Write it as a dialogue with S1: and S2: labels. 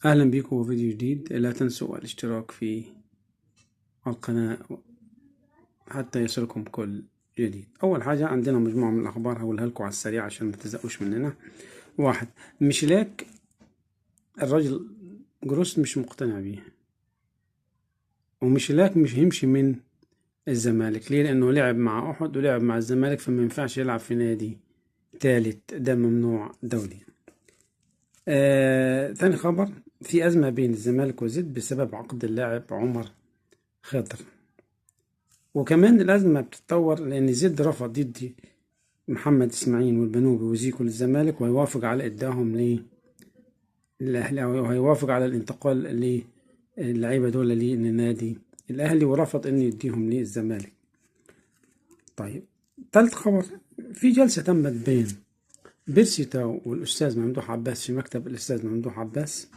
S1: أهلا بيكم في فيديو جديد. لا تنسوا الاشتراك في القناة حتى يصلكم كل جديد. أول حاجة عندنا مجموعة من الأخبار هقولها لكم على السريع عشان ما تزهقوش مننا. واحد، ميشيلاك الرجل جروس مش مقتنع بيه، وميشيلاك مش هيمشي من الزمالك. ليه؟ لأنه لعب مع أحد ولعب مع الزمالك، فما ينفعش يلعب في نادي ثالث، ده ممنوع دولي. ثاني خبر، في أزمة بين الزمالك وزد بسبب عقد اللاعب عمر خاطر، وكمان الأزمة بتتطور لأن زد رفض يدي محمد إسماعيل والبنوبي وزيكو للزمالك، وهيوافق على إداهم للأهلي، أو هيوافق على الانتقال للعيبة دول للنادي الأهلي، ورفض إنه يديهم للزمالك. طيب، تالت خبر، في جلسة تمت بين بيرسي تاو والأستاذ ممدوح عباس في مكتب الأستاذ ممدوح عباس،